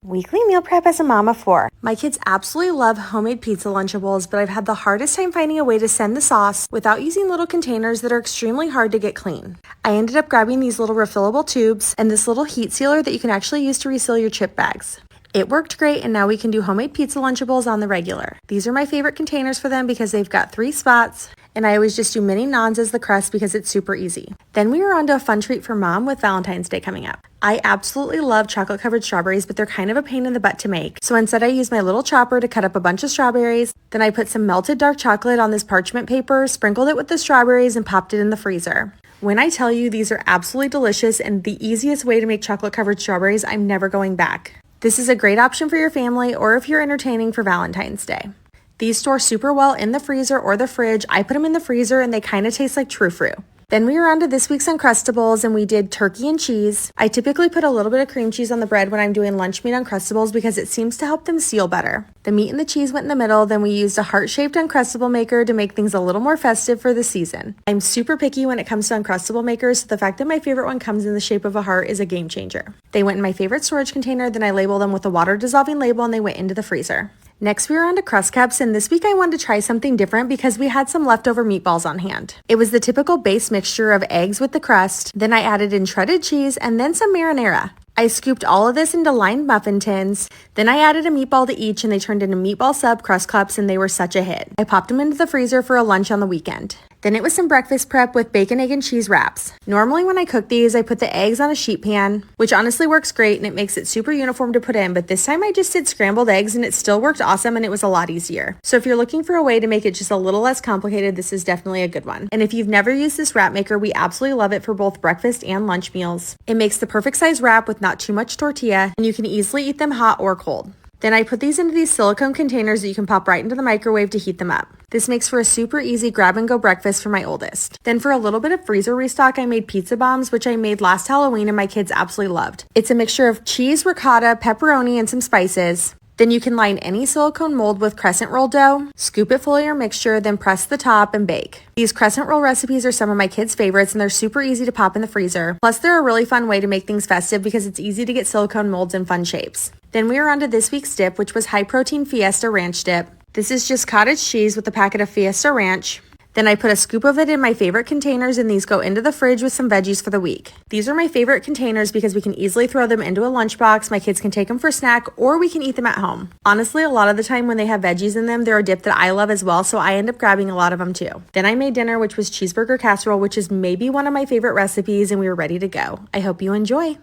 Weekly meal prep as a mom of four. My kids absolutely love homemade pizza Lunchables, but I've had the hardest time finding a way to send the sauce without using little containers that are extremely hard to get clean. I ended up grabbing these little refillable tubes and this little heat sealer that you can actually use to reseal your chip bags. It worked great, and now we can do homemade pizza Lunchables on the regular. These are my favorite containers for them because they've got 3 spots, and I always just do mini naans as the crust because it's super easy. Then we were on to a fun treat for mom with Valentine's Day coming up. I absolutely love chocolate covered strawberries, but they're kind of a pain in the butt to make. So instead I used my little chopper to cut up a bunch of strawberries. Then I put some melted dark chocolate on this parchment paper, sprinkled it with the strawberries, and popped it in the freezer. When I tell you these are absolutely delicious and the easiest way to make chocolate covered strawberries, I'm never going back. This is a great option for your family or if you're entertaining for Valentine's Day. These store super well in the freezer or the fridge. I put them in the freezer and they kind of taste like true fruit. Then we were on to this week's Uncrustables and we did turkey and cheese. I typically put a little bit of cream cheese on the bread when I'm doing lunch meat Uncrustables because it seems to help them seal better. The meat and the cheese went in the middle, then we used a heart-shaped Uncrustable maker to make things a little more festive for the season. I'm super picky when it comes to Uncrustable makers, so the fact that my favorite one comes in the shape of a heart is a game changer. They went in my favorite storage container, then I labeled them with a water-dissolving label and they went into the freezer. Next, we were on to crust cups, and this week I wanted to try something different because we had some leftover meatballs on hand. It was the typical base mixture of eggs with the crust, then I added in shredded cheese and then some marinara. I scooped all of this into lined muffin tins, then I added a meatball to each and they turned into meatball sub crust cups and they were such a hit. I popped them into the freezer for a lunch on the weekend. Then it was some breakfast prep with bacon, egg, and cheese wraps. Normally when I cook these, I put the eggs on a sheet pan, which honestly works great and it makes it super uniform to put in, but this time I just did scrambled eggs and it still worked awesome and it was a lot easier. So if you're looking for a way to make it just a little less complicated, this is definitely a good one. And if you've never used this wrap maker, we absolutely love it for both breakfast and lunch meals. It makes the perfect size wrap with not too much tortilla, and you can easily eat them hot or cold. Then I put these into these silicone containers that you can pop right into the microwave to heat them up. This makes for a super easy grab-and-go breakfast for my oldest. Then for a little bit of freezer restock, I made pizza bombs, which I made last Halloween and my kids absolutely loved. It's a mixture of cheese, ricotta, pepperoni, and some spices. Then you can line any silicone mold with crescent roll dough, scoop it full of your mixture, then press the top and bake. These crescent roll recipes are some of my kids' favorites and they're super easy to pop in the freezer. Plus they're a really fun way to make things festive because it's easy to get silicone molds in fun shapes. Then we were on to this week's dip, which was high protein Fiesta Ranch dip. This is just cottage cheese with a packet of Fiesta Ranch. Then I put a scoop of it in my favorite containers and these go into the fridge with some veggies for the week. These are my favorite containers because we can easily throw them into a lunchbox, my kids can take them for snack, or we can eat them at home. Honestly, a lot of the time when they have veggies in them, they're a dip that I love as well, so I end up grabbing a lot of them too. Then I made dinner, which was cheeseburger casserole, which is maybe one of my favorite recipes, and we were ready to go. I hope you enjoy.